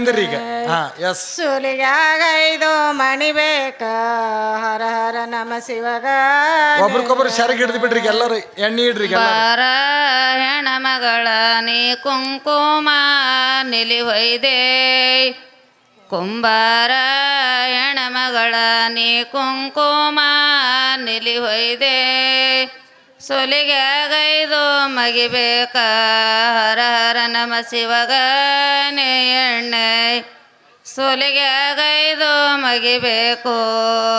ಬಂದಿರಿ ಈಗ. ಹಾ ಎಸ್. ಸುಲಿಗಾಗೈದು ಮಣಿ ಬೇಕ ಹರ ಹರ ನಮ ಶಿವಗ. ಒಬ್ರಿಗೊಬ್ರು ಸೆರಗ್ ಹಿಡಿದು ಬಿಡ್ರಿ ಎಲ್ಲರೂ ಎಣ್ಣೆ ಇಡ್ರಿ. ಬಾರ ಹೆಣ ಮಗಳ ನೀ ಕುಂಕುಮ ನಿಲಿ ಹೊಯ್ದೆ ಕುಂಬಾರ ಹೆಣ ಮಗಳ ನೀ ಕುಂಕುಮ ನಿಲಿ ಹೊಯ್ದೆ ಸೊಲಿಗ್ಯಾಗೈದು ಮಗಿಬೇಕ ಹರ ಹರ ನಮ ಶಿವಗನೆ ಎಣ್ಣೆ ಸೊಲಿಗ್ಯಾಗೈದು ಮಗಿಬೇಕು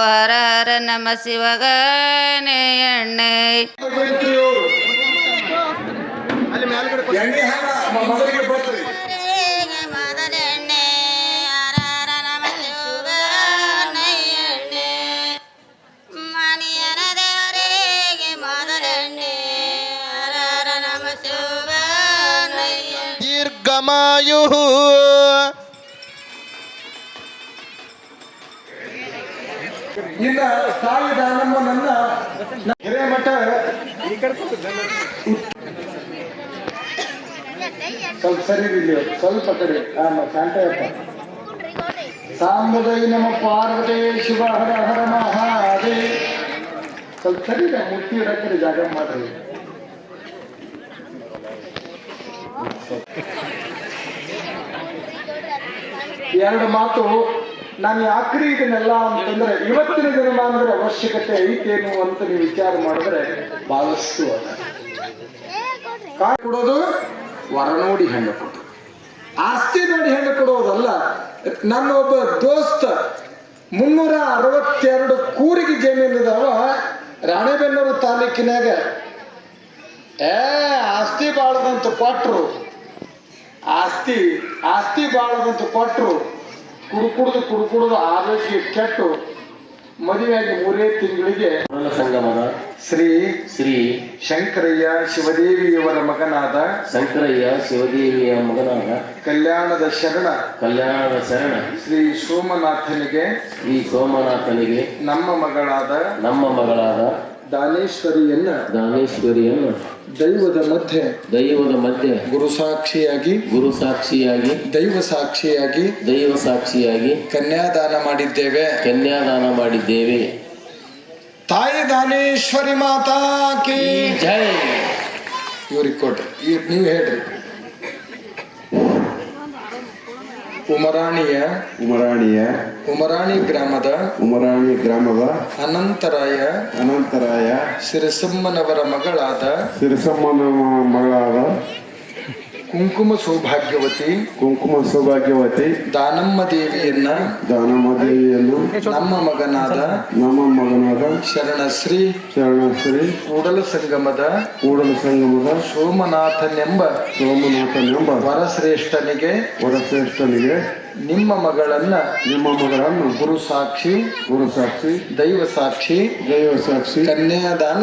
ಹರ ಹರ ನಮ ಶಿವಗನೆ ಎಣ್ಣೆ. ಮೊದಲೆಣ್ಣೆ ಹರ ಹರ ನಮ ಶಿವಗನೆ ಎಣ್ಣೆ ಮನಿಯನ ದೇವರಿಗೆ ಮೊದಲೆಣ್ಣೆ ಹರ ಹರ ನಮ ಶಿವಗನೆ ದೀರ್ಘಮಾಯು ಇನ್ನ ತಾಯಿ ದಾನಮ್ಮನನ್ನ ಹಿರೇಮಠ ಸ್ವಲ್ಪ ಸರಿ ಇಲ್ಲಿ ಸ್ವಲ್ಪ ಕಡೆ ಶಾಂತಯಪ್ಪ. ಸಾಂಬದೈ ನಮ ಪಾರ್ವತಿ ಶಿವ ಹರ ಹರ ಮಹಾದೇ. ಸ್ವಲ್ಪ ಸರಿ ಮುಟ್ಟಿ ಇಡಕ್ಕೆ ಜಾಗ ಮಾಡ್ರಿ. ಎರಡು ಮಾತು ನಾನು ಯಾಕ್ರಿ ಇದನ್ನೆಲ್ಲ ಅಂತಂದ್ರೆ ಇವತ್ತಿನ ದಿನಮಾನದ ಅವಶ್ಯಕತೆ ಐತೇನು ಅಂತ ನೀವು ವಿಚಾರ ಮಾಡಿದ್ರೆ ಬಹಳಷ್ಟು ಅದ. ಕಾಯಿ ಕೊಡೋದು ವರ ನೋಡಿ ಹೆಣ್ಣು ಕೊಡೋದು, ಆಸ್ತಿ ನೋಡಿ ಹೆಣ್ಣು ಕೊಡೋದಲ್ಲ. ನನ್ನ ಒಬ್ಬ ದೋಸ್ತ 362 ಕೂರಿಗೆ ಜಮೀನಿದಾವ ರಾಣೆಬೆನ್ನೂರು ತಾಲೂಕಿನಾಗ. ಆಸ್ತಿ ಬಾಳದಂತ ಕೊಟ್ರು, ಆಸ್ತಿ ಬಾಳದಂತ ಕೊಟ್ರು. ಕುಡುಕುಡ್ದು ಆರೋಗ್ಯ ಕೆಟ್ಟು ಮದುವೆಯಾಗಿ 3 ತಿಂಗಳಿಗೆ ಸಂಗಮದ ಶ್ರೀ ಶಂಕರಯ್ಯ ಶಿವದೇವಿಯವರ ಮಗನಾದ ಕಲ್ಯಾಣದ ಶರಣ ಶ್ರೀ ಸೋಮನಾಥನಿಗೆ ನಮ್ಮ ಮಗಳಾದ ದಾನೇಶ್ವರಿಯನ್ನ ದೈವದ ಮಧ್ಯೆ ಗುರು ಸಾಕ್ಷಿಯಾಗಿ ದೈವ ಸಾಕ್ಷಿಯಾಗಿ ಕನ್ಯಾದಾನ ಮಾಡಿದ್ದೇವೆ. ತಾಯಿ ದಾನೇಶ್ವರಿ ಮಾತಾ ಕಿ ಜೈ. ಇವ್ರಿಗೆ ಕೊಡ್ರಿ, ನೀವು ಹೇಳ್ರಿ. ಉಮರಾಣಿ ಗ್ರಾಮದ ಅನಂತರಾಯ ಸಿರಸಮ್ಮನವರ ಮಗಳಾದ ಕುಂಕುಮ ಸೌಭಾಗ್ಯವತಿ ದಾನಮ್ಮ ದೇವಿಯನ್ನ ನಮ್ಮ ಮಗನಾದ ಶರಣಶ್ರೀ ಕೂಡಲ ಸಂಗಮದ ಸೋಮನಾಥನೆಂಬ ವರಶ್ರೇಷ್ಠನಿಗೆ ನಿಮ್ಮ ಮಗಳನ್ನು ಗುರು ಸಾಕ್ಷಿ ದೈವ ಸಾಕ್ಷಿ ಕನ್ಯಾದಾನ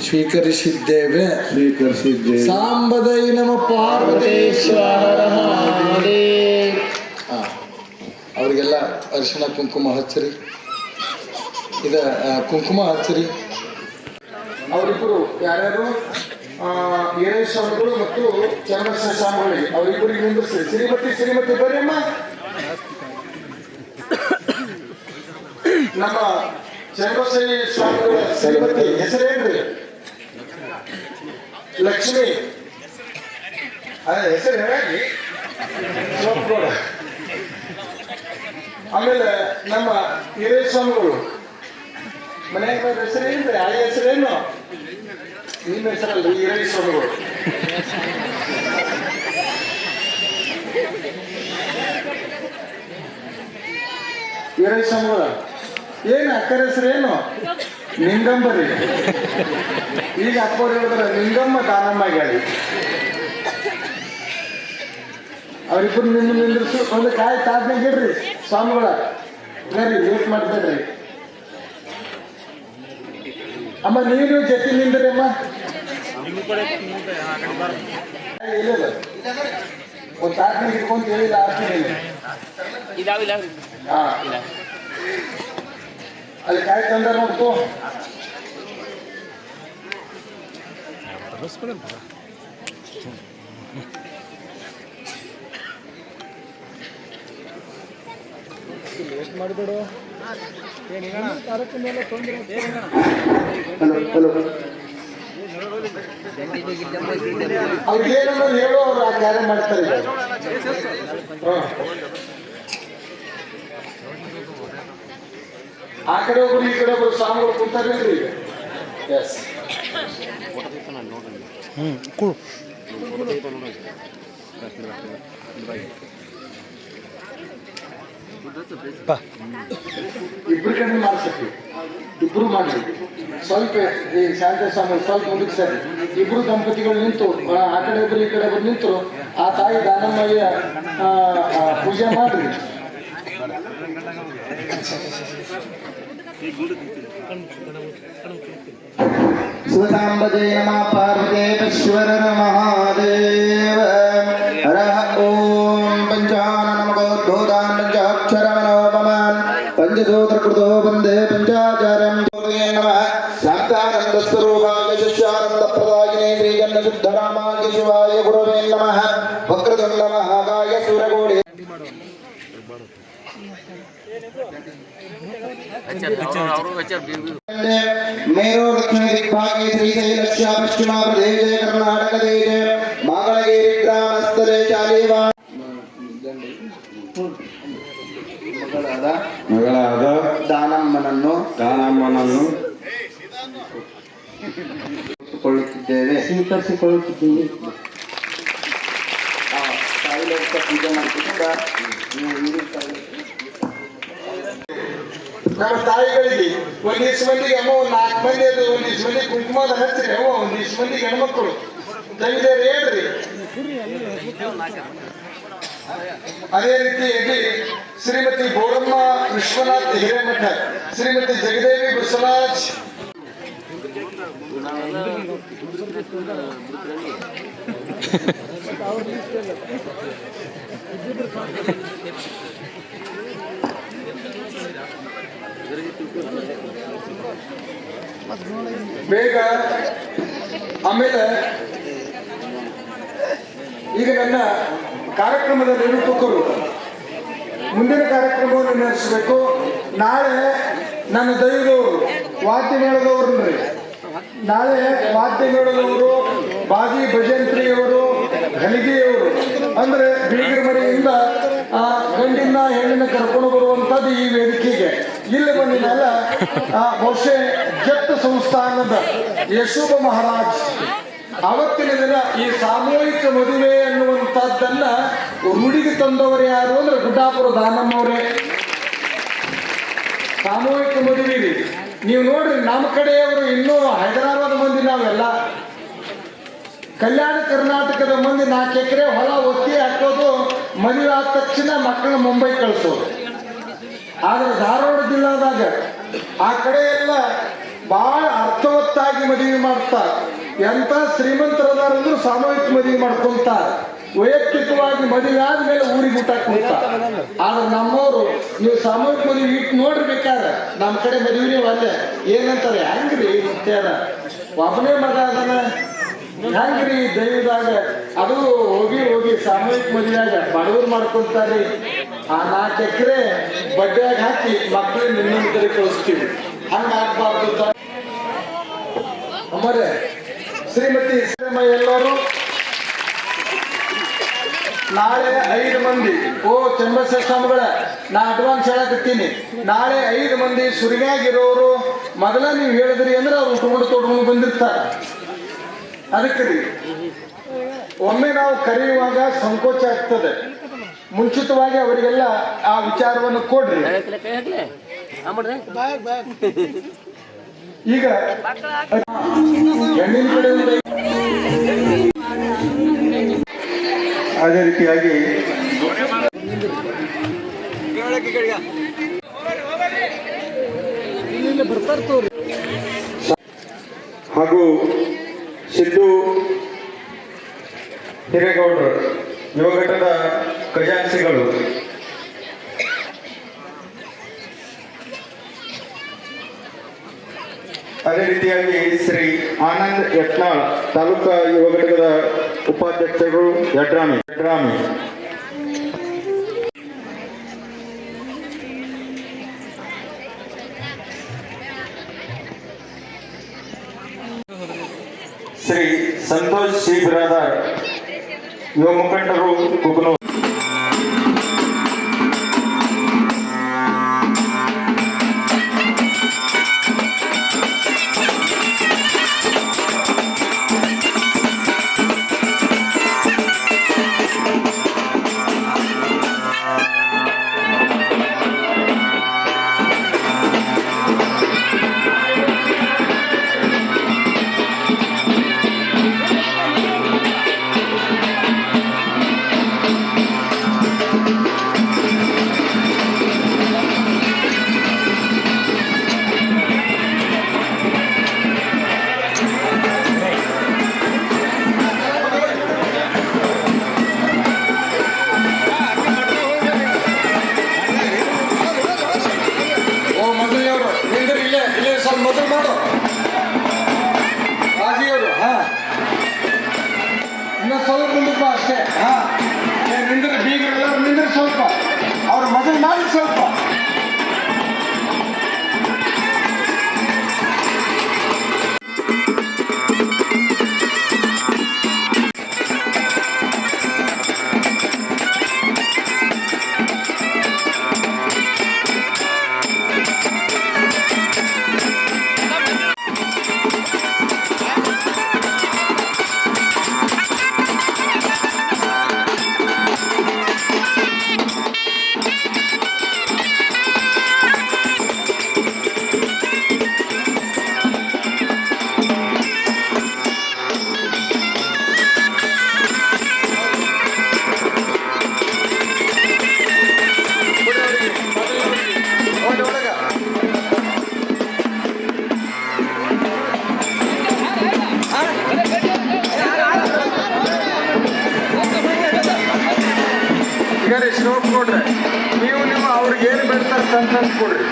ಸ್ವೀಕರಿಸಿದ್ದೇವೆ. ಸಾಂಬದೈ ನಮ ಪಾರ್ವತೇಶ್ವರ. ಅವರಿಗೆಲ್ಲ ಅರಿಶಿಣ ಕುಂಕುಮ ಹಚ್ಚರಿ. ಕುಂಕುಮ ಹಚ್ಚರಿ. ಅವರಿಬ್ಬರು ಯಾರ್ಯಾರು ಹಿರೇಶ್ವರಗಳು ಮತ್ತು ಚನ್ನಬಸವ ಸ್ವಾಮಿಗಳಿಗೆ ಅವರಿಬ್ಬರಿಗೆ ನಿಂದಿಸ್ರಿ. ಶ್ರೀಮತಿ ಬರ್ರಿಯಮ್ಮ. ನಮ್ಮ ಚನ್ನಬಸವ ಸ್ವಾಮಿಗಳ ಶ್ರೀಮತಿ ಹೆಸರೇನ್ರಿ? ಲಕ್ಷ್ಮಿ. ಹೆಸರು ಹೇಳಿ. ಆಮೇಲೆ ನಮ್ಮ ಹಿರೇಸ್ವಾಮಿಗಳು ಮನೆಯ ಹೆಸರೇನ್ರಿ? ಆ ಹೆಸರೇನು? ನಿಮ್ಮ ಹೆಸರಲ್ರಿ, ಹಿರೇಸ್ವಾಮಿಗಳು. ಹಿರೇಸ್ವಾಮಿಗಳ ಏನು ಅಕ್ಕರ ಹೆಸರೇನು? ನಿಂಗಂಬರಿ. ಈಗ ಅಪ್ಪವ್ರು ಹೇಳಿದ್ರೆ ನಿಂಗಮ್ಮ ದಾನಮ್ಮ ಹೇಳಿ. ಅವರಿಬ್ಬರು ನಿಂದ್ರಿಸಿ ಒಂದು ಕಾಯಿ ತಾದ್ನಾಗ ಇಡ್ರಿ ಸ್ವಾಮಿಗಳ. ಬರ್ರಿ, ಲೇಟ್ ಮಾಡ್ಬೇಡ್ರಿ. ಅಮ್ಮ ನೀನು ಜೊತೆ ನಿಂದ್ರಿ ಅಮ್ಮ. ಒಂದು ತಾಟ್ನಾಗ ಇಟ್ಕೊಂತ ಹೇಳಿಲ್ಲ ಆಗ್ತೀನಿ. ಅಲ್ಲಿ ಕಾಯಿ ತಂದ ನೋಡ್ತು. ಅವ್ರಿಗೇನನ್ನೋದು ಹೇಳೋ ಅವ್ರು ಆ ಕಾರ್ಯ ಮಾಡ್ತಾರೆ. ಆ ಕಡೆ ಒಬ್ರು ಈ ಕಡೆ ಒಬ್ರು ಸ್ವಾಮಿಗಳು ಕೂತಾರೇನ್ರಿ ಈಗ? ಎಸ್. ಇಬ್ರು ಕಡೆ ಮಾಡ್ಸಕ್ಕೆ ಇಬ್ರು ಮಾಡ್ರಿ. ಸ್ವಲ್ಪ ಈ ಶಾಂತ ಸ್ವಾಮಿ ಸ್ವಲ್ಪ ಮುಂದಕ್ಕೆ ಸರಿ. ಇಬ್ರು ದಂಪತಿಗಳು ನಿಂತು ಆ ಕಡೆ ಒಬ್ರು ಈ ಕಡೆ ಒಬ್ರು ನಿಂತು ಆ ತಾಯಿ ದಾನಮ್ಮಯ್ಯ ಪೂಜೆ ಮಾಡ್ರಿ. ಸುತಾಂಬಜೇ ನಮಃ ಪಾರ್ವತೇಶ್ವರ ಮಹಾದೇವ ಹರಃ ಓಂ ಪಂಚಾನನಮಗೋದ್ಭೂತಾನ್ ಪಂಚಾಕ್ಷರಮನೋಪಮಾನ್ ಪಂಚಸೂತ್ರಕೃತೋ ವಂದೇ ಪಂಚಾಚಾರ್ಯಂ ಜ್ಯೋತಯೇ ನಮಃ ಶಾಂತಾನಂದ ಸ್ವರೂಪಾಯ ಶಿಷ್ಯಾನಂದ ಪ್ರದಾಯಿನೇ ಶ್ರೀಗಣ್ಯ ಸಿದ್ಧರಾಮಾಯ ಶಿವಾಯ ಗುರವೇ ನಮಃ ವಕ್ರತುಂಡ ಮಹಾಕಾಯ ಸೂರ್ಯಕೋಟಿ ಮೇರು ದಕ್ಷಿಣ ದಿಗ್ಭಾಗೆ ಶ್ರೀಶೈಲಸ್ಯ ಪಶ್ಚಿಮ ಪ್ರದೇಶೆ ಕರ್ನಾಟಕ ದೇಶೆ ಮಂಗಳಗಿರಿ ಗ್ರಾಮಸ್ಥಲೆ ಚಾಲಿವಾ ಮಗಳಾದ ದಾನಮ್ಮನನ್ನು ಸ್ವೀಕರಿಸಿಕೊಳ್ಳುತ್ತಿದ್ದೇವೆ. ಪೂಜೆ ಮಾಡ್ತಿದ್ದ ನಮ್ಮ ತಾಯಿಗಳಿಗೆ ಒಂದಿಷ್ಟು ಮಂದಿಗೆ ಅಮ್ಮ ಒಂದು 4 ಮಂದಿ ಅದು ಒಂದಿಷ್ಟು ಮಂದಿ ಕುಂಕುಮದ ಹಚ್ಚಿರಿ ಅಮ್ಮ ಒಂದಿಷ್ಟು ಮಂದಿಗೆ ಹೆಣ್ಮಕ್ಳು ತಂಗಿದಾರೆ ಹೇಳ್ರಿ. ಅದೇ ರೀತಿಯಾಗಿ ಶ್ರೀಮತಿ ಬೋರಮ್ಮ ವಿಶ್ವನಾಥ್ ಹಿರೇಮಠ, ಶ್ರೀಮತಿ ಜಗದೇವಿ ಬಸವರಾಜ್, ಬೇಗ. ಆಮೇಲೆ ಈಗ ನನ್ನ ಕಾರ್ಯಕ್ರಮದ ನಿರೂಪಕರು ಮುಂದಿನ ಕಾರ್ಯಕ್ರಮವನ್ನು ನಡೆಸಬೇಕು. ನಾಳೆ ನನ್ನ ದೈವದವರು ವಾದ್ಯ ಮೇಳದವ್ರನ್ರಿ, ನಾಳೆ ವಾದ್ಯ ಮೇಳದವರು ಬಾಜಿ ಭಜಂತ್ರಿಯವರು, ಘಲಿಗೆಯವರು ಅಂದ್ರೆ ಬೀಗರ ಮನೆಯಿಂದ ಗಂಡಿನ ಹೆಣ್ಣಿನ ಕರ್ಕೊಂಡು ಬರುವಂಥದ್ದು ಈ ವೇದಿಕೆಗೆ. ಇಲ್ಲಿ ಬಂದಿನೆಲ್ಲ ಬಹುಶಃ ಜತ್ ಸಂಸ್ಥಾನದ ಯಶೋಭ ಮಹಾರಾಜ್ ಅವತ್ತಿನ ದಿನ ಈ ಸಾಮೂಹಿಕ ಮದುವೆ ಅನ್ನುವಂಥದ್ದನ್ನ ರೂಢಿಗೆ ತಂದವರು ಯಾರು ಅಂದ್ರೆ ಗುಡ್ಡಾಪುರ ದಾನಮ್ಮವರೇ. ಸಾಮೂಹಿಕ ಮದುವೆ ನೀವು ನೋಡ್ರಿ, ನಮ್ಮ ಕಡೆಯವರು ಇನ್ನೂ ಹೈದರಾಬಾದ್ ಮಂದಿ ನಾವೆಲ್ಲ, ಕಲ್ಯಾಣ ಕರ್ನಾಟಕದ ಮಂದಿ 4 ಎಕರೆ ಹೊಲ ಒತ್ತಿ ಹಾಕೋದು, ಮದುವೆ ಆದ ತಕ್ಷಣ ಮಕ್ಕಳನ್ನ ಮುಂಬೈ ಕಳಿಸೋದು. ಆದ್ರೆ ಧಾರವಾಡ ಜಿಲ್ಲಾದಾಗ ಆ ಕಡೆ ಎಲ್ಲ ಬಹಳ ಅರ್ಥವತ್ತಾಗಿ ಮದುವೆ ಮಾಡ್ತಾರೆ. ಎಂತ ಶ್ರೀಮಂತರದಾರಂದ್ರೂ ಸಾಮೂಹಿಕ ಮದುವೆ ಮಾಡ್ಕೊಂತಾರೆ. ವೈಯಕ್ತಿಕವಾಗಿ ಮದುವೆ ಆದ್ಮೇಲೆ ಊರಿಗೆ ಊಟ ಕೊಡ್ತಾರೆ. ಆದ್ರೆ ನಮ್ಮವರು ನೀವು ಸಾಮೂಹಿಕ ಮದುವೆ ಇಟ್ಟು ನೋಡಿರ್ಬೇಕಾದ್ರೆ ನಮ್ಮ ಕಡೆ ಮದುವೆ ಅಲ್ಲೇ ಏನಂತಾರೆ, ಹೆಂಗ್ರಿ ಮುತ್ಯಾರ ಒಬ್ಬನೇ ಮಗ ಅದನ್ನ ಹೆಂಗ್ರಿ ದೈವದಾಗ ಅದು ಹೋಗಿ ಸಾಮೂಹಿಕ ಮದುವೆಯಾಗ ಬಡವರು ಮಾಡ್ಕೊಂತಾರೆ. ಆ 4 ಎಕರೆ ಬಡ್ಡಿಯಾಗ ಹಾಕಿ ಮಕ್ಕಳನ್ನ ಇನ್ನೊಂದು ಕಡೆ ಕಳಿಸ್ತೀವಿ. ಹಂಗಾಗ್ಬಾರ್ದು. ಅಮ್ಮರೇ ಶ್ರೀಮತಿ ಎಲ್ಲರೂ ನಾಳೆ 5 ಮಂದಿ ಚಂಬಸೇಶ್ವರ ಸ್ವಾಮಿಗಳ ನಾ ಅಡ್ವಾನ್ಸ್ ಹೇಳಕತ್ತೀನಿ. ನಾಳೆ 5 ಮಂದಿ ಸುರಿಗಾಗಿರೋರು ಮೊದಲ ನೀವು ಹೇಳಿದ್ರಿ ಅಂದ್ರೆ ಅವ್ರು ತೊಗೊಂಡು ಬಂದಿರ್ತಾರೆ. ಅದಕ್ಕೆ ರೀ ಒಮ್ಮೆ ನಾವು ಕರೆಯುವಾಗ ಸಂಕೋಚ ಆಗ್ತದೆ. ಮುಂಚಿತವಾಗಿ ಅವರಿಗೆಲ್ಲ ಆ ವಿಚಾರವನ್ನು ಕೊಡ್ರಿ. ಈಗ ಹೆಣ್ಣಿನ ಕಡೆಯಿಂದ ಅದೇ ರೀತಿಯಾಗಿ ಹಾಗೂ ಸಿದ್ದು ಹಿರೇಗೌಡರು ಯುವಘಟಕದ ಖಜಾನ್ಸಿಗಳು, ಅದೇ ರೀತಿಯಾಗಿ ಶ್ರೀ ಆನಂದ್ ಯತ್ನಾಳ್ ತಾಲೂಕಾ ಯುವ ಘಟಕದ ಉಪಾಧ್ಯಕ್ಷರು ಯಡ್ರಾಮಿ. ಶ್ರೀ ಸಂತೋಷ್ ಸಿ ಬಿರಾದಾರ್ ಯುವ ಮುಖಂಡರು ಕುಕನೂರು. ಮೊದಲು ಮಾಡು ರಾಜಿಯವರು. ಹಾ, ಇನ್ನು ಸ್ವಲ್ಪ ಮುಂದಕ್ಕೆ ಬಾ ಅಷ್ಟೇ. ಹಾ, ನಿಂದ್ರೆ ಬೀಗರೆಲ್ಲ ನಿಂದ್ರೆ ಸ್ವಲ್ಪ ಅವ್ರು ಮೊದಲು ಮಾಡಿ ಸ್ವಲ್ಪ. ಈಗ ಶ್ಲೋಕ್ ಕೊಡ್ರಿ, ನೀವು ಅವ್ರಿಗೆ ಏನು ಬೆಳ್ತಾರೆ ತಂದು ಕೊಡ್ರಿ.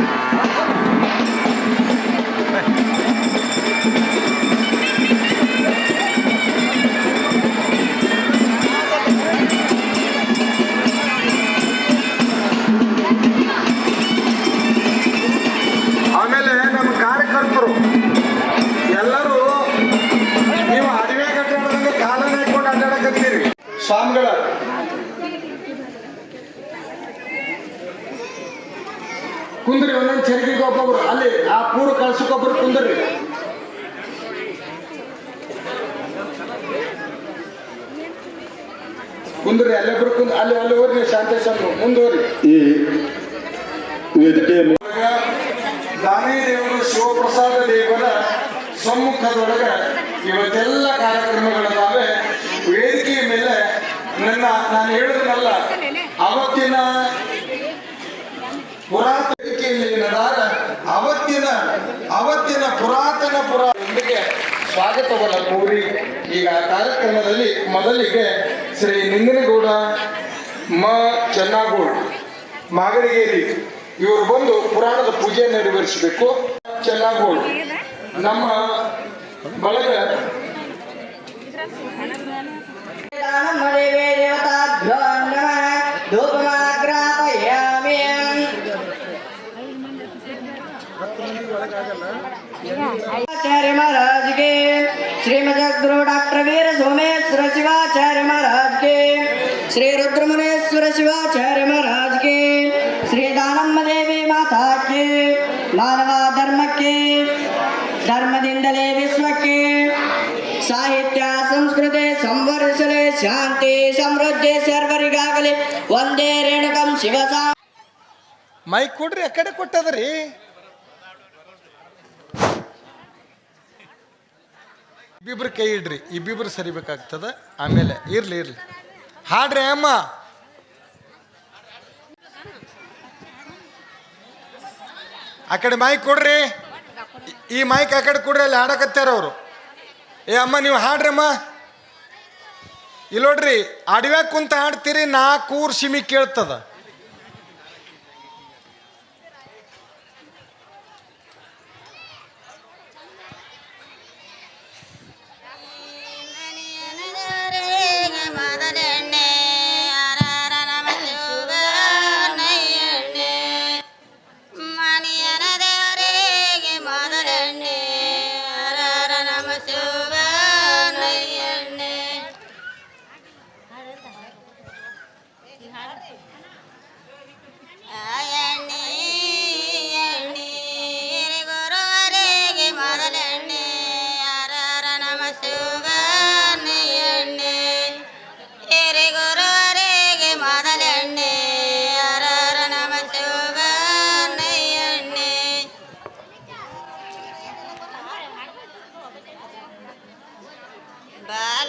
ಆಮೇಲೆ ನಮ್ಮ ಕಾರ್ಯಕರ್ತರು ಎಲ್ಲರೂ ನೀವು ಅಡಿವೆ ಕಟ್ಟಡದಂಗೆ ಕಾಲನ್ನ ಹಾಕೊಂಡು ಅಡ್ಡಾಡಕತ್ತೀರಿ. ಸ್ವಾಮಿಗಳ ಕುಂದ್ರಿ, ಒಂದೊಂದು ಚರಿಗೆಗೆ ಒಬ್ಬೊಬ್ರು ಅಲ್ಲಿ ಆ ಪೂರ್ವ ಕಳ್ಸಕ್ಕೊಬ್ರು ಕುಂದ್ರಿ. ಕುಂದ್ರಿ ಅಲ್ಲಿಬ್ರು ಅಲ್ಲಿ ಹೋಗ್ರಿ. ಶಾಂತೇಶ್ ಮುಂದುವರಿ. ಈ ವೇದಿಕೆಯಲ್ಲಿ ದಾನಿ ದೇವರು ಶಿವಪ್ರಸಾದ ದೇವರ ಸಮ್ಮುಖದೊಳಗೆ ಇವತ್ತೆಲ್ಲ ಕಾರ್ಯಕ್ರಮಗಳಿದ್ದಾವೆ. ವೇದಿಕೆಯ ಮೇಲೆ ನಾನು ಹೇಳಿದ್ನಲ್ಲ, ಅವತ್ತಿನ ಪುರಾತನಿಕೆಯಲ್ಲಿ ಏನದಾರ ಅವತ್ತಿನ ಪುರಾತನೊಂದಿಗೆ ಸ್ವಾಗತವನ್ನು ಕೋರಿ ಈಗ ಕಾರ್ಯಕ್ರಮದಲ್ಲಿ ಮೊದಲಿಗೆ ಶ್ರೀ ನಿಂಗನಗೌಡ ಚೆನ್ನಾಗೋಳ್ ಮಾಗಡಿಗೇರಿ ಇವರು ಬಂದು ಪುರಾಣದ ಪೂಜೆ ನೆರವೇರಿಸಬೇಕು. ಚೆನ್ನಾಗೋಳ್ ನಮ್ಮ ಬಳಗ आचार्य महाराज के श्रीमद गुरु डॉक्टर वीर सोमेश्वर शिवाचार्य महाराज के श्री रुद्रमुनेश्वर शिवाचार्य महाराज के श्री दानम्म देवी माता के मानव धर्म के ಧರ್ಮದಿಂದಲೇ ವಿಶ್ವಕ್ಕೆ ಸಾಹಿತ್ಯ ಸಂಸ್ಕೃತಿ ಸಂವರ್ಧಿಸಲಿ, ಶಾಂತಿ ಸಮೃದ್ಧಿ ಸರ್ವರಿಗಾಗಲಿ. ಒಂದೇ ರೇಣುಕಂ ಶಿವಸಾ. ಮೈಕ್ ಕೊಡ್ರಿ, ಆ ಕಡೆ ಕೊಟ್ಟದ್ರಿ. ಇಬ್ಬಿಬ್ರು ಕೈ ಇಡ್ರಿ, ಇಬ್ಬಿಬ್ರು ಸರಿಬೇಕಾಗ್ತದ. ಆಮೇಲೆ ಇರ್ಲಿ ಹಾಡ್ರಿ ಅಮ್ಮ. ಆ ಕಡೆ ಮೈಕ್ ಕೊಡ್ರಿ, ಈ ಮೈಕ್ ಆ ಕಡೆ ಕೊಡ್ರಿ, ಅಲ್ಲಿ ಹಾಡಕತ್ತಾರ ಅವರು. ಏ ಅಮ್ಮ ನೀವು ಹಾಡ್ರಿ ಅಮ್ಮ. ಇಲ್ಲಿ ನೋಡ್ರಿ, ಅಡವ್ಯಾಗ ಕುಂತ ಹಾಡ್ತೀರಿ, 4 ಊರ್ ಸಿಮಿ ಕೇಳ್ತದ. ಮನಿಯನ ಎಣ್ಣೆ ಎಣ್ಣೆ ಗುರುವರಿಗೆ ಮೊದಲೆಣ್ಣೆ ಹರರ ನಮ ಶಿವನೇ ಎಣ್ಣೆ ಹಿರಿ ಗುರುವರಿಗೆ ಮೊದಲೆಣ್ಣೆ ಹರರ ನಮ ಶಿವನೇ ಎಣ್ಣೆ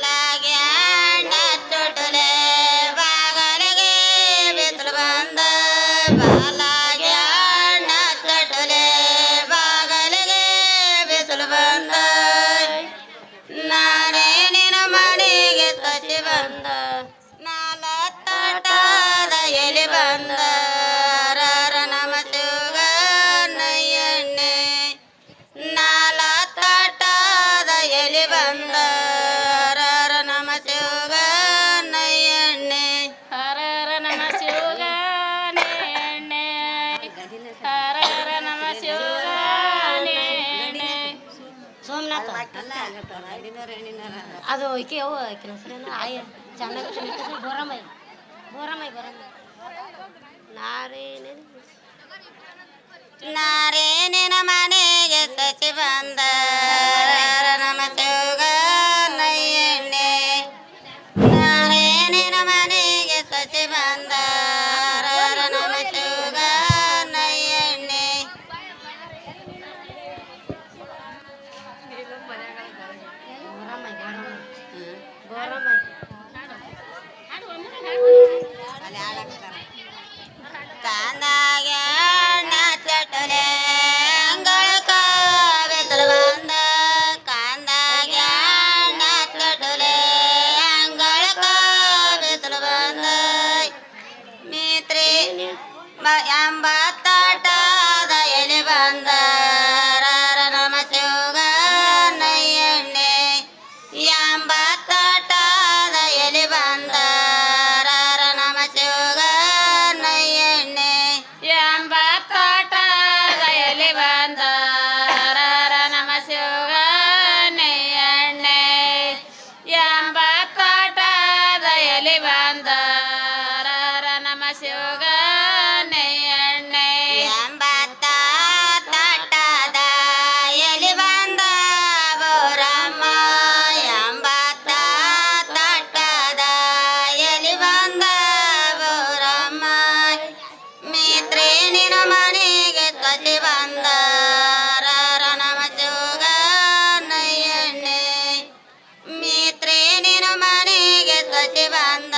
ಬಾಲಾಗ್ಯಾಣ ಚುಟುಲೆ ಬಾಗಲಿಗೆ ಬಿಸಿಲು ಬಂದ ಬಾಲಾಗ್ಯಾಣ ಚಟುಲೆ ಬಾಗಲಿಗೆ ಬಿಸಿಲು ಬಂದ ನಾನೇ ನಿನ್ನ ಮನೆಗೆ ಸಸಿ ಬಂದ ನಾಲತ್ತಾಟದ ಎಲೆ ಬಂದ ಹರರ ನಮ ಶಿವಗಣ್ಣಯ್ಯಣ್ಣೆ ನಾಲತ್ತಾಟದ ಎಲೆ ಬಂದ ಹರರ ನಮ ಶಿವಗಣ್ಣಯ್ಯಣ್ಣೆ ಹರರ ನಮ ಶಿವಗಾನೆ ಎಣ್ಣೆ ಹರರ ನಮ ಶಿವಗಾನೆ ಎಣ್ಣೆ ಸೋಮನಾಥ ಅದು ಈಕೆ ಅವು ಆಕಿನ ಹೆಸರೇನು ಆಯ ಚೆನ್ನಾಗಿ ಬೋರಮೈ ಬೋರಮೈ ಬೋರಮೈ ನಾರೇನೆ ನಾರೇನಿನ ಮನೆಗೆ ಸಸಿ ಬಂದ ಹರರ ನಮ ಶಿವಗಣ್ಣಯ್ಯಣ್ಣೆ ನಾರೇನಿನ ಮನೆಗೆ ಸಸಿ ಬಂದ ಹರರ ನಮ ಶಿವಗಣ್ಣಯ್ಯಣ್ಣೆ ಬೋರಮೈ ಬೋರಮೈ ಕಾಂದಾಗ ಚಟಲೆ ಅಂಗಳಕ ಬಿಸಿಲು ಬಂದ ಕಾಂದಾಗ ಚಟಲೆ ಅಂಗಳಕ ಬಿಸಿಲು ಬಂದ ಮಿತ್ರಿ ಎಂಬತ್ತಾಟದ ಎಲೆ ಬಂದ ಹರರ ನಮ ಶಿವಗಣ್ಣಯ್ಯಣ್ಣೆ ಎಂಬತ್ತಾಟದ ಎಲೆ ಬಂದ ಹರರ ನಮ ಶಿವಗಣ್ಣಯ್ಯಣ್ಣೆ ಎಂಬತ್ತಾಟದ ಎಲೆ ಬಂದ ಹರರ ನಮ ಶಿವಗಾನೆ ಎಣ್ಣೆ ಎಂಬತ್ತಾಟದ ಎಲೆ ಬಂದ ಹರರ ನಮ ಶಿವಗಾನೆ ಎಣ್ಣೆ ಎಂಬತ್ತಾಟದ ಎಲೆ ಬಂದ ಬೋರಮ್ಮ ಎಂಬತ್ತಾಟದ ಎಲೆ ಬಂದ ಬೋರಮ್ಮ ಮಿತ್ರಿ ನಿನ್ನ ಮನೆಗೆ ಸಸಿ ಬಂದ ಹರರ ನಮ ಶಿವಗಣ್ಣಯ್ಯಣ್ಣೆ ಮಿತ್ರಿ ನಿನ್ನ ಮನೆಗೆ ಸಸಿ ಬಂದ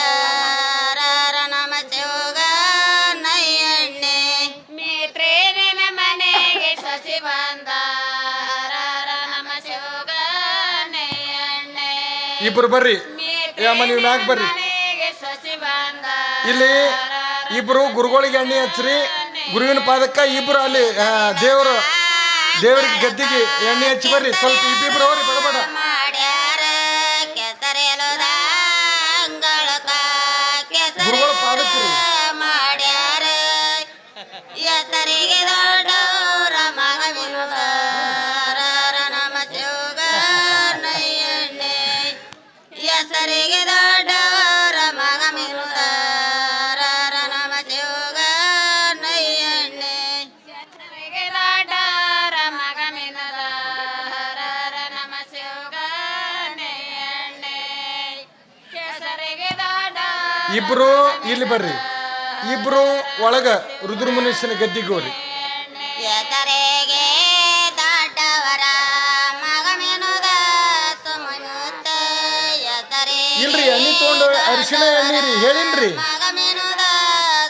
ಹರರ ನಮ ಶಿವಗಣ್ಣಯ್ಯಣ್ಣೆ ಮಿತ್ರಿ ನಿನ್ನ ಮನೆಗೆ ಸಸಿ ಬಂದ ಹರರ ನಮ ಶಿವಗಾನೆ ಎಣ್ಣೆ ಇಬ್ರು ಬರ್ರಿ ಅಮ್ಮ ನೀವು ಮ್ಯಾಕ್ ಬರ್ರಿ ಮನೆಗೆ ಸಸಿ ಬಂದ ಇಲ್ಲಿ ಇಬ್ರು ಗುರುಗಳಿಗೆ ಎಣ್ಣೆ ಹಚ್ಚ್ರಿ ಗುರುವಿನ ಪಾದಕ್ಕ ಇಬ್ರು ಅಲ್ಲಿ ದೇವ್ರಿಗೆ ಗದ್ದಿಗೆ ಎಣ್ಣೆ ಹಚ್ಚಿ ಬರ್ರಿ ಸ್ವಲ್ಪ ಇಬ್ಬಿಬ್ರು ಹೋಗ್ರಿ ಬಡಬಡ ಮಾಡ್ಯಾರ ಕೆಸರೆಲುದ ಅಂಗಳಕ ಗುರುಗಳ ಪಾದಕ್ಕೆ ರೀ. ಮಾಡ್ಯಾರ ಹೆಸರಿಗೆ ದೊಡ್ಡವರ ಮಗ ವಿನುದ ಹರರ ನಮ ಶಿವಗಣ್ಣಯ್ಯಣ್ಣೆ ಹೆಸರಿಗೆ ದೊಡ್ಡವರ ಮಗ ವಿನುದ ಹರರ ನಮ ಶಿವಗಣ್ಣಯ್ಯಣ್ಣೆ ಹೆಸರಿಗೆ ದೊಡ್ಡವರ ಮಗ ಮಿನದ ಹರರ ನಮ ಶಿವಗಾನೆ ಎಣ್ಣೆ ಹೆಸರಿಗೆ ದೊಡ್ಡ ಇಬ್ರು ಇಲ್ಲಿ ಬರ್ರಿ ಇಬ್ರು ಒಳಗ ರುದ್ರಮುನೀಶನ ಗದ್ದಿಗೆ ಹೋಗ್ರಿ ಹೆಸರಿಗೆ ದೊಡ್ಡವರ ಮಗ ಮೆನುದ ಸುಮನುತ್ತ ಹೆಸರಿಗೆ ಇಲ್ರಿ ಎಣ್ಣೆ ತಗೊಂಡು ಅರಿಶಿಣ ಎಣ್ಣೆ ರೀ ಹೇಳಿನ್ರಿ ಮಗ ಮೆನುದ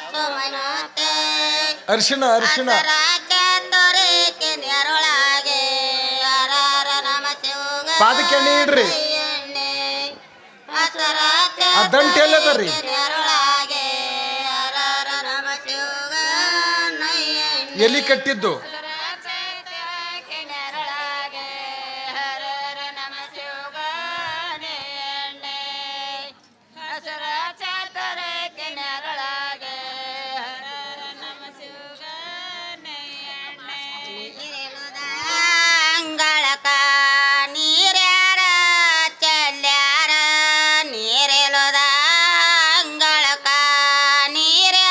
ಸುಮನುತ್ತ ಅರಿಶಿಣ ತೊರೆಕೆ ನೆರಳಾಗೆ ಹರರ ನಮ ಶಿವಗ ಪಾದಕ್ಕೆ ಎಣ್ಣೆ ಇಡ್ರಿ ಆ ದಂಟ ಎಲ್ಲದರಿ ನೆರಳಾಗೆ ಹರರ ನಮ ಶಿವಗ ಎಲಿ ಕಟ್ಟಿದ್ದು ನೆರಳಾಗೆ ಹರರ ನಮ ಶಿವಗಾನೆ ಎಣ್ಣೆ ಹಸರ ಚಾತರಕ್ಕೆ ನೆರಳಾಗೆ ಹರರ ನಮ ಶಿವಗಾನೆ ಎಣ್ಣೆ ಅಂಗಳಕ ನೀರ್ಯಾರ ಚೆಲ್ಯಾರ ನೀರೆಲುದ ಅಂಗಳಕ ನೀರ್ಯಾರ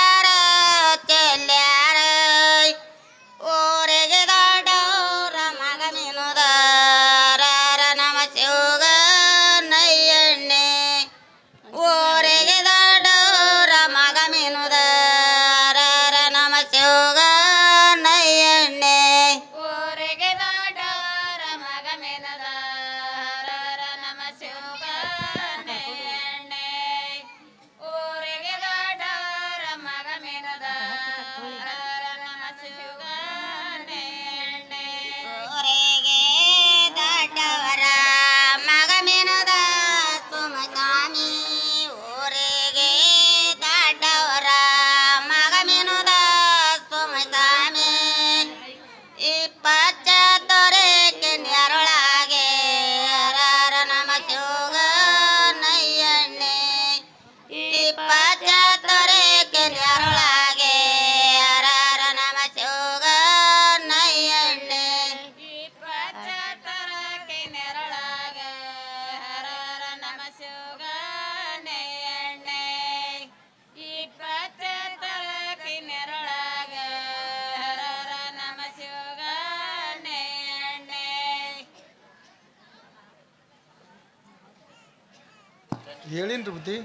ಹೇಳಿನ್ರಿ ಬುದ್ಧಿ.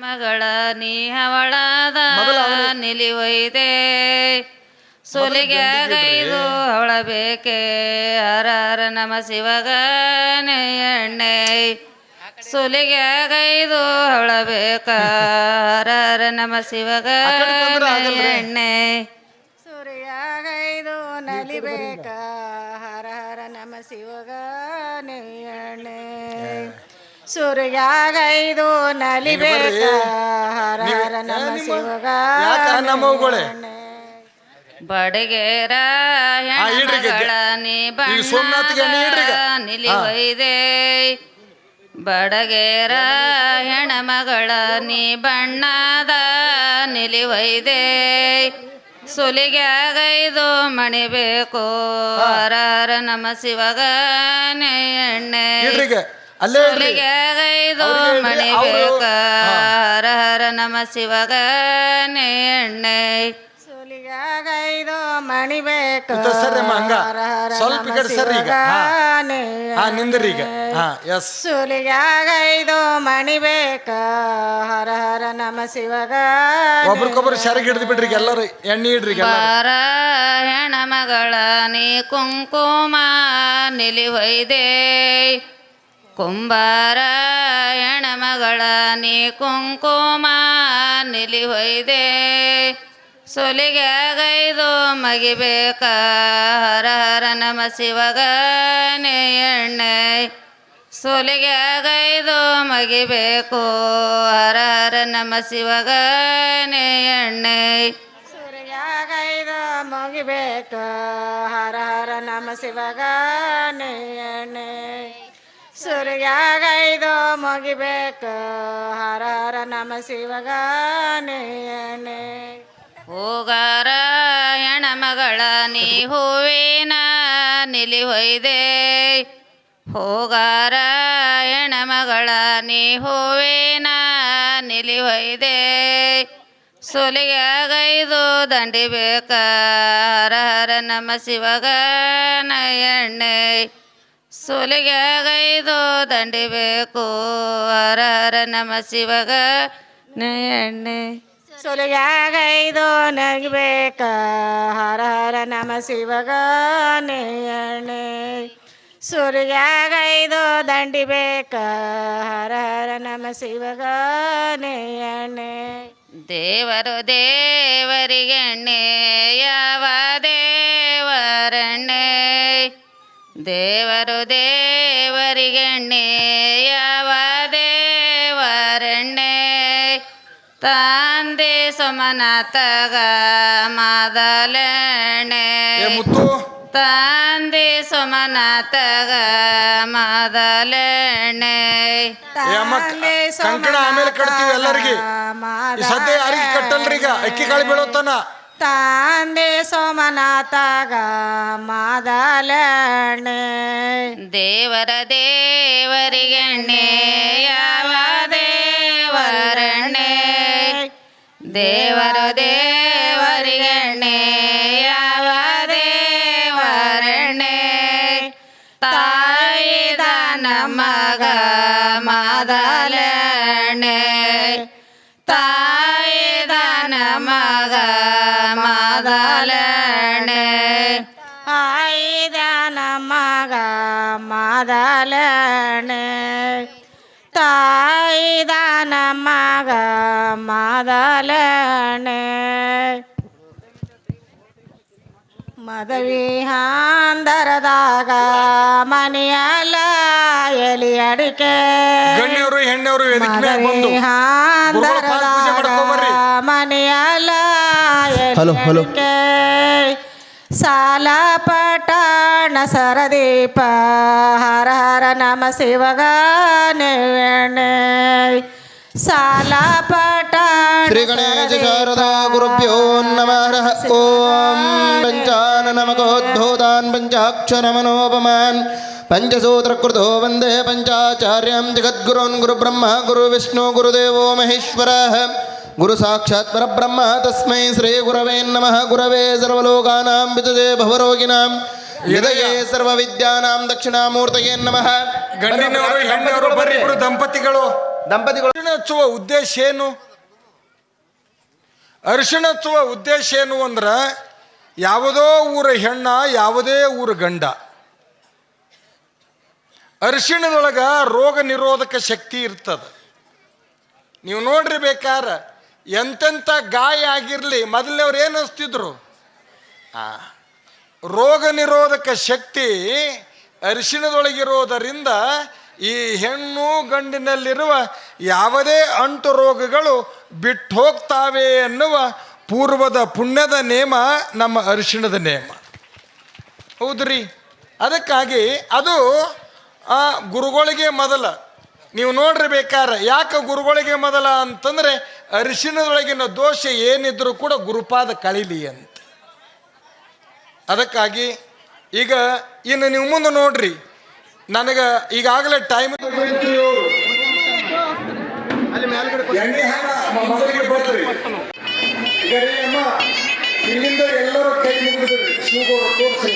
ಮಗಳ ನೀಹವಳದ ನಿಲಿವೈದೆ ಸುಲಿಗೆ ಗೈದು ಅವಳ ಬೇಕೆ ಹರ ನಮ ಶಿವಗನೆ ಎಣ್ಣೆ ಸುಲಿಗೆ ಗೈದು ಅವಳ ಬೇಕ ಹರ ನಮ ಶಿವಗನೆ ಎಣ್ಣೆ ಸೂರ್ಯಾಗೈದು ನಲಿಬೇಕ ಹರ ಹರ ನಮ ಶಿವಗನೆ ಎಣ್ಣೆ ಸೂರ್ಯಾಗೈದು ನಲಿಬೇಕ ಹರ ಹರ ನಮ ಶಿವಗನೆ ಬಡಗೇರ ಹೆಣ್ಮಗಳ ನೀ ಬಣ್ಣದ ನಿಲಿವೈದೆ ಬಡಗೇರ ಹೆಣ್ಮಗಳ ನೀ ಬಣ್ಣದ ನಿಲಿವೈದೆ ಸುಲಿಗ್ಯಾಗೈದು ಮಣಿಬೇಕು ಹರ ನಮ ಶಿವಗನೆ ಎಣ್ಣೆ ಸುಲಿಗ್ಯಾಗೈದು ಮಣಿಬೇಕ ಹರ ನಮ ಶಿವಗನೆ ಎಣ್ಣೆ ಸುಲಿಗ್ಯಾಗೈದು ಮಣಿಬೇಕು ಸ್ವಲ್ಪ ಈ ಕಡೆ ಸರ್ರಿ ಈಗ. ನಿಂದ್ರಿ ಈಗ. ಸುಲಿಗ್ಯಾಗೈದು ಮಣಿಬೇಕ ಹರ ಹರ ನಮ ಶಿವಗನೆ ಒಬ್ರಿಗೊಬ್ರು ಸೆರಗ್ ಹಿಡಿದು ಬಿಡ್ರಿ ಎಲ್ಲರೂ ಎಣ್ಣೆ ಇಡ್ರಿ ಬಾರ ಹೆಣ್ಮಗಳ ನೀ ಕುಂಕುಮ ನಿಲಿವೈದೆ ಕುಂಬಾರ ಹೆಣ್ಮಗಳ ನೀ ಕುಂಕುಮ ನಿಲಿವೈದೆ ಸುಲಿಗ್ಯಾಗೈದು ಮಗಿಬೇಕ ಹರ ಹರ ನಮ ಶಿವಗನೆ ಎಣ್ಣೆ ಸುಲಿಗ್ಯಾಗೈದು ಮಗಿಬೇಕು ಹರ ಹರ ನಮ ಶಿವಗನೆ ಎಣ್ಣೆ ಸೂರ್ಯಾಗೈದು ಮುಗಿಬೇಕು ಹರ ಹರ ನಮ ಶಿವಗನೆ ಎಣ್ಣೆ ಸೂರ್ಯಾಗೈದು ಮುಗಿಬೇಕು ಹರ ಹರ ನಮ ಶಿವಗನೆ ಎಣ್ಣೆ ಹೋಗಾರ ಹೆಣ್ಮಗಳ ನೀ ಹೂವಿನ ನಿಲಿವೈದೆ ಹೋಗಾರ ಹೆಣ್ಮಗಳ ನೀ ಹೂವಿನ ನಿಲಿವೈದೆ ಸುಲಿಗ್ಯಾಗೈದು ದಂಡಿಬೇಕ ಹರ ಹರ ನಮ ಶಿವಗನೆ ಎಣ್ಣೆ ಸುಲಿಗ್ಯಾಗೈದು ದಂಡಿಬೇಕು ಹರ ಹರ ನಮ ಶಿವಗನೆ ಎಣ್ಣೆ ಸುಲಿಗ್ಯಾಗೈದು ನಗಿಬೇಕ ಹರ ಹರ ನಮ ಶಿವಗನೆ ಎಣ್ಣೆ ಸುಲಿಗ್ಯಾಗೈದು ದಂಡಿಬೇಕ ಹರ ಹರ ನಮ ಶಿವಗನೆ ಎಣ್ಣೆ ದೇವರು ದೇವರಿಗೆಣ್ಣೆ ಯಾವ ದೇವರೆಣ್ಣೆ ದೇವರು ದೇವರಿಗೆಣ್ಣೆ ಯಾವ ದೇವರೆಣ್ಣೆ ತಂದೆ ಸೋಮನಾಥಗ ಮಾದಲೆಣ್ಣೆ ತಂದೆ ಸೋಮನಾಥಗ ಮಾದಲೆಣ್ಣೆ ಕಂಕಣ ಆಮೇಲೆ ಕಟ್ತೀವಿ ಎಲ್ಲರಿಗೆ ಸದ್ಯ ಯಾರಿಗೆ ಕಟ್ಟಲ್ರಿ ಈಗ ಅಕ್ಕಿ ಕಾಳು ಬೀಳೋತನ ತಂದೆ ಸೋಮನಾಥಗ ಮಾದಲೆಣ್ಣೆ ದೇವರ ದೇವರಿಗೆಣ್ಣೆ ಯಾವ ದೇವರೆಣ್ಣೆ ದೇವರು ದೇವರಿಗೆಣ್ಣೆ ಯಾವ ದೇವರೆಣ್ಣೆ ತಾಯಿ ದಾನ ಮಗ ಮಾದಲೆಣ್ಣೆ ತಾಯಿ ದಾನ ಮಗ ಮಾದಲೆಣ್ಣೆ ತಾಯಿ ದಾನ ಮಗ ಮಾದಲೆಣ್ಣೆ ತಾಯಿ ದಾನ ಮಗ ಮಾದಲೆಣ್ಣೆ ಮದವಿ ಹಾಂದರದಾಗ ಮನೆಯಲ್ಲ ಎಲಿ ಅಡಿಕೆ ಗಣ್ಯವರು ಹೆಣ್ಣವರು ಮದವಿ ಹಾಂದರದಾಗ ಮನೆಯಲ್ಲ ಎಲಿ ಅಡಿಕೆ ಸಾಲ ಪಟ್ಟಣ ಸರದೀಪ ಹರ ಹರ ನಮ ಶಿವಗನೆ ಎಣ್ಣೆ ಸಾಲ ಪಟ್ಟಣ ಶ್ರೀ ಗಣೇಶ ಶಾರದಾ ಗುರುಭ್ಯೋ ನಮಃ ಓಂ ಪಂಚಾನನಮಗೋದ್ಭೂತಾನ್ ಪಂಚಾಕ್ಷರಮನೋಪಮಾನ್ ಪಂಚಸೂತ್ರಕೃತೋ ವಂದೇ ಪಂಚಾಚಾರ್ಯಂ ಜಗದ್ಗುರುನ್ ಗುರುಬ್ರಹ್ಮ ಗುರುವಿಷ್ಣು ಗುರುದೇವೋ ಮಹೇಶ್ವರಃ ಗುರು ಸಾಕ್ಷಾತ್ ಪರಬ್ರಹ್ಮ ತಸ್ಮೈ ಶ್ರೀ ಗುರವೇ ನಮಃ ಗುರವೇ ಸರ್ವಲೋಕಾನಾಂ ವಿತತೆ ಭವರೋಗಿಣಾಂ ನಿಧಯೇ ಸರ್ವ ವಿದ್ಯಾನಾಂ ದಕ್ಷಿಣಾಮೂರ್ತಯೇ ನಮಃ. ಗಂಡಿನವರು ಹೆಣ್ಣವರು ಬರ್ರಿ ಇಬ್ರು ದಂಪತಿಗಳು. ಅರಿಶಿಣ ಹಚ್ಚುವ ಉದ್ದೇಶ ಏನು? ಅರಿಶಿಣ ಹಚ್ಚುವ ಉದ್ದೇಶ ಏನು ಅಂದ್ರೆ ಯಾವುದೋ ಊರ ಹೆಣ್ಣ ಯಾವುದೇ ಊರ ಗಂಡ ಅರಿಶಿಣದೊಳಗ ರೋಗ ನಿರೋಧಕ ಶಕ್ತಿ ಇರ್ತದೆ. ನೀವು ನೋಡ್ರಿ ಬೇಕಾದ್ರೆ ಎಂತೆಂಥ ಗಾಯ ಆಗಿರಲಿ ಮೊದಲನೇವ್ರು ಏನು ಅನಿಸ್ತಿದ್ರು, ರೋಗ ನಿರೋಧಕ ಶಕ್ತಿ ಅರಿಶಿಣದೊಳಗಿರೋದರಿಂದ ಈ ಹೆಣ್ಣು ಗಂಡಿನಲ್ಲಿರುವ ಯಾವುದೇ ಅಂಟು ರೋಗಗಳು ಬಿಟ್ಟು ಹೋಗ್ತಾವೆ ಎನ್ನುವ ಪೂರ್ವದ ಪುಣ್ಯದ ನೇಮ ನಮ್ಮ ಅರಿಶಿಣದ ನೇಮ. ಹೌದ್ರಿ? ಅದಕ್ಕಾಗಿ ಅದು ಗುರುಗಳಿಗೆ ಮೊದಲ. ನೀವು ನೋಡ್ರಿ ಬೇಕಾದ್ರೆ ಯಾಕೆ ಗುರುಗಳಿಗೆ ಮೊದಲ ಅಂತಂದರೆ ಅರಿಶಿಣದೊಳಗಿನ ದೋಷ ಏನಿದ್ರು ಕೂಡ ಗುರುಪಾದ ಕಳೀಲಿ ಅಂತ. ಅದಕ್ಕಾಗಿ ಈಗ ಇನ್ನು ನೀವು ಮುಂದೆ ನೋಡ್ರಿ, ನನಗೆ ಈಗಾಗಲೇ ಟೈಮ್ ಇಲ್ಲಿಂದ ಎಲ್ಲರೂ ಕೈ ಮುಗಿದ್ರಿ ಶಿವಗೌಡ ತೋರಿಸಿ.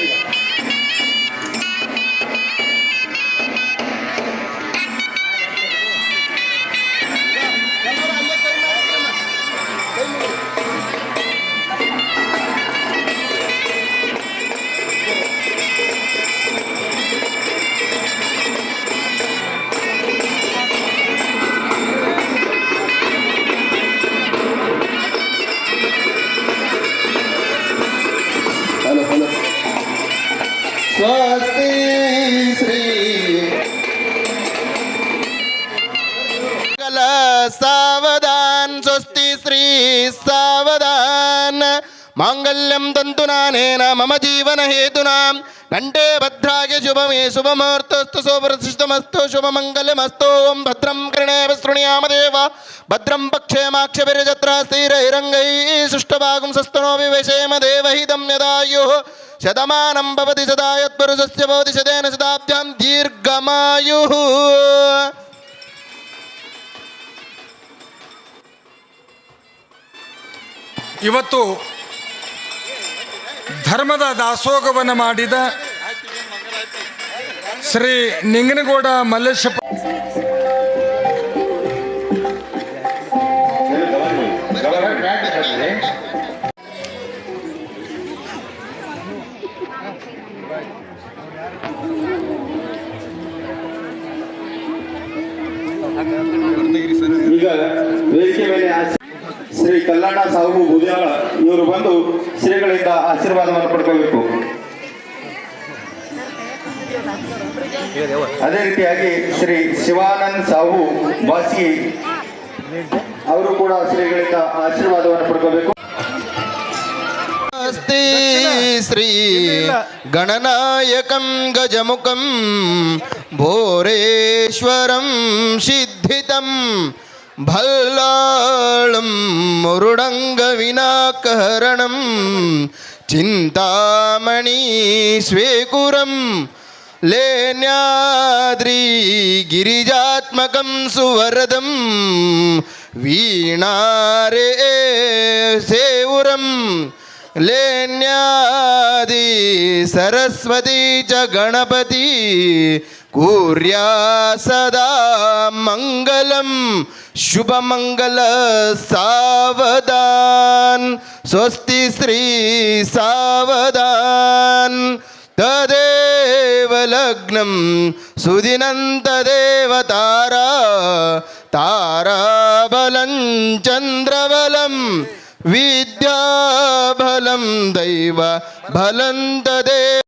ಸ್ವಸ್ತಿ ಶ್ರೀ ಕಲ ಸಾವಧಾನ್ ಸ್ವಸ್ತಿ ಶ್ರೀ ಸಾವಧಾನ್ ಮಾಂಗಲ್ಯಂ ತಂತು ನಾನೇನ ಮಮ ಜೀವನ ಹೇತುನಾ ಕಂಠೆ ಭದ್ರಾಗೆ ಶುಭಮೇ ಶುಭಮುಹೂರ್ತಸ್ತು ಶುಭಪ್ರತಿಷ್ಠಮಸ್ತು ಶುಭಮಂಗಲಮಸ್ತು. ಓಂ ಭದ್ರಂ ಕರ್ಣೇವ ಶೃಣುಯಾಮ ದೇವ ಭದ್ರಂ ಪಕ್ಷೇಮಾಕ್ಷಭಿರ್ಯಜತ್ರ ಸ್ಥೈರೈರಂಗೈ ಸುಷ್ಟಭಾಗುಂ ಸಸ್ತನೋ ವಿವೇಶೇಮ ದೇವಹಿದಂ ಯದಾಯುಃ ಶತಮಾನಂ ಭವತಿ ಸದಾ ಯತ್ಪುರುಷಸ್ಯ ಭವತಿ ಶತೇನ ಶತಾಬ್ದ್ಯಾಂ ದೀರ್ಘಮಾಯುಃ. ಇವತ್ತು ಧರ್ಮದ ದಾಸೋಗವನ್ನು ಮಾಡಿದ ಶ್ರೀ ನಿಂಗನಗೌಡ ಮಲ್ಲೇಶಪ್ಪ ಈಗ ವೇದಿಕೆ ಮೇಲೆ ಶ್ರೀ ಕಲ್ಯಾಣ ಸಾಹು ಬುದಿಯಾಳ ಇವರು ಬಂದು ಶ್ರೀಗಳಿಂದ ಆಶೀರ್ವಾದವನ್ನು ಪಡ್ಕೋಬೇಕು. ಅದೇ ರೀತಿಯಾಗಿ ಶ್ರೀ ಶಿವಾನಂದ್ ಸಾಹು ಬಾಸಿ ಅವರು ಕೂಡ ಶ್ರೀಗಳಿಂದ ಆಶೀರ್ವಾದವನ್ನು ಪಡ್ಕೋಬೇಕು. ಅಸ್ತಿ ಶ್ರೀ ಗಣನಾಯಕಂ ಗಜಮುಖಂ ಭೋರೇಶ್ವರಂ ಸಿದ್ಧಿತಂ ಭಲ್ಲಾಳಂ ಮುರುಡಂಗ ವಿನಾಕಹರಣಂ ಚಿಂತಾಮಣಿ ಸ್ವೇಕುರಂ ಲೇನ್ಯಾದ್ರಿ ಗಿರಿಜಾತ್ಮಕಂ ಸುವರದಂ ವೀಣಾರೇ ಸೇವುರಂ ಲೇನ್ಯಾದಿ ಸರಸ್ವತಿ ಚ ಗಣಪತಿ ಕೂರ್ಯಾ ಸದಾ ಮಂಗಲಂ ಶುಭಮಂಗಲ ಸಾವಧಾನ್ ಸ್ವಸ್ತಿ ಶ್ರೀ ಸಾವಧಾನ್ ತದೇವ ಲಗ್ನಂ ಸುದಿನಂತದೇವ ತಾರಾ ತಾರಾಬಲಂ ಚಂದ್ರಬಲಂ ವಿದ್ಯಾಬಲಂ ದೈವ ಬಲಂ ತದೇವ